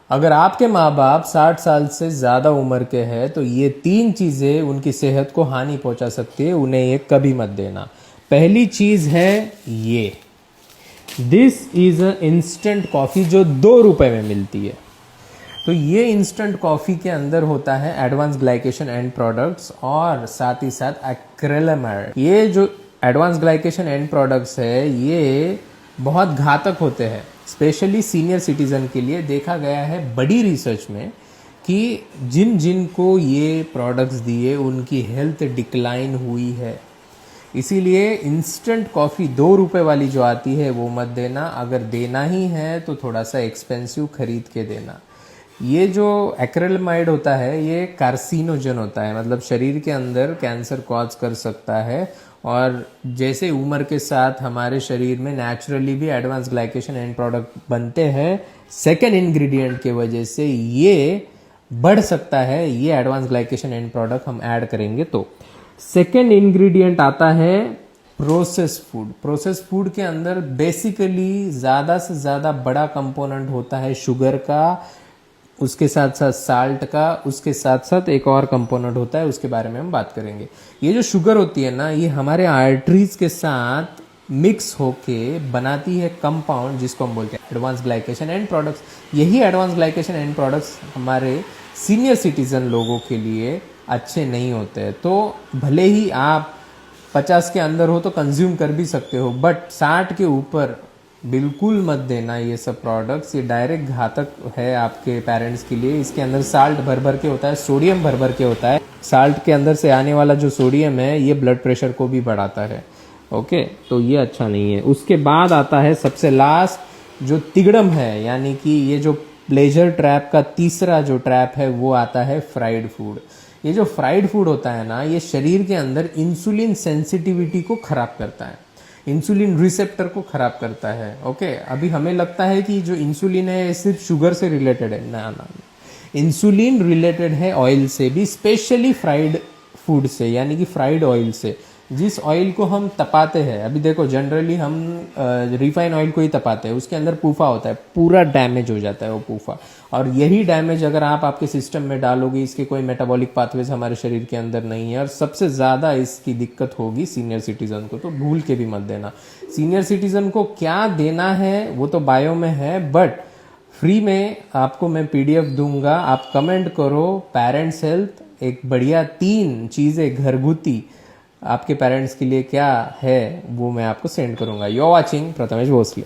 अगर आपके माँ बाप 60 साल से ज़्यादा उम्र के हैं तो ये 3 चीज़ें उनकी सेहत को हानि पहुंचा सकती है, उन्हें ये कभी मत देना। पहली चीज़ है ये, this is a instant coffee जो 2 रुपए में मिलती है। तो ये इंस्टेंट कॉफ़ी के अंदर होता है एडवांस ग्लाइकेशन एंड प्रोडक्ट्स और साथ ही साथ एक्रिलेमाइड। ये जो एडवांस ग्लाइकेशन एंड प्रोडक्ट्स है ये बहुत घातक होते हैं, स्पेशली सीनियर सिटीजन के लिए। देखा गया है बड़ी रिसर्च में कि जिन जिन को ये प्रोडक्ट्स दिए उनकी हेल्थ डिक्लाइन हुई है। इसीलिए इंस्टेंट कॉफ़ी 2 रुपए वाली जो आती है वो मत देना। अगर देना ही है तो थोड़ा सा एक्सपेंसिव खरीद के देना। ये जो एक्रिलेमाइड होता है ये कार्सिनोजन होता है, मतलब शरीर के अंदर कैंसर कॉज कर सकता है। और जैसे उम्र के साथ हमारे शरीर में नेचुरली भी एडवांस ग्लाइकेशन एंड प्रोडक्ट बनते हैं, सेकेंड इंग्रेडिएंट के वजह से ये बढ़ सकता है। ये एडवांस ग्लाइकेशन एंड प्रोडक्ट हम ऐड करेंगे तो सेकेंड इंग्रेडिएंट आता है प्रोसेस फूड। प्रोसेस फूड के अंदर बेसिकली ज़्यादा से ज़्यादा बड़ा कंपोनेंट होता है शुगर का, उसके साथ साथ साल्ट का, उसके साथ साथ एक और कंपोनेंट होता है, उसके बारे में हम बात करेंगे। ये जो शुगर होती है ना, ये हमारे आर्टरीज के साथ मिक्स होके बनाती है कंपाउंड जिसको हम बोलते हैं एडवांस ग्लाइकेशन एंड प्रोडक्ट्स। यही एडवांस ग्लाइकेशन एंड प्रोडक्ट्स हमारे सीनियर सिटीजन लोगों के लिए अच्छे नहीं होते। तो भले ही आप 50 के अंदर हो तो कंज्यूम कर भी सकते हो, बट 60 के ऊपर बिल्कुल मत देना ये सब प्रोडक्ट्स। ये डायरेक्ट घातक है आपके पेरेंट्स के लिए। इसके अंदर साल्ट भर भर के होता है, सोडियम भर भर के होता है। साल्ट के अंदर से आने वाला जो सोडियम है ये ब्लड प्रेशर को भी बढ़ाता है। ओके, तो ये अच्छा नहीं है। उसके बाद आता है सबसे लास्ट जो तिगड़म है, यानी कि ये जो प्लेजर ट्रैप का तीसरा जो ट्रैप है वो आता है फ्राइड फूड। ये जो फ्राइड फूड होता है ना, ये शरीर के अंदर इंसुलिन सेंसिटिविटी को खराब करता है, इंसुलिन रिसेप्टर को खराब करता है। ओके, अभी हमें लगता है कि जो इंसुलिन है सिर्फ शुगर से रिलेटेड है, ना ना, इंसुलिन रिलेटेड है ऑयल से भी, स्पेशली फ्राइड फूड से, यानी कि फ्राइड ऑयल से। जिस ऑयल को हम तपाते हैं, अभी देखो जनरली हम रिफाइन ऑयल को ही तपाते हैं, उसके अंदर पूफा होता है, पूरा डैमेज हो जाता है वो पूफा। और यही डैमेज अगर आप आपके सिस्टम में डालोगे, इसके कोई मेटाबॉलिक पाथवेज हमारे शरीर के अंदर नहीं है, और सबसे ज़्यादा इसकी दिक्कत होगी सीनियर सिटीजन को। तो भूल के भी मत देना। सीनियर सिटीजन को क्या देना है वो तो बायो में है, बट फ्री में आपको मैं PDF दूंगा। आप कमेंट करो पेरेंट्स हेल्थ, एक बढ़िया 3 चीज़ें घरगुती आपके पेरेंट्स के लिए क्या है वो मैं आपको सेंड करूंगा। You are watching Prathamesh Bhosle.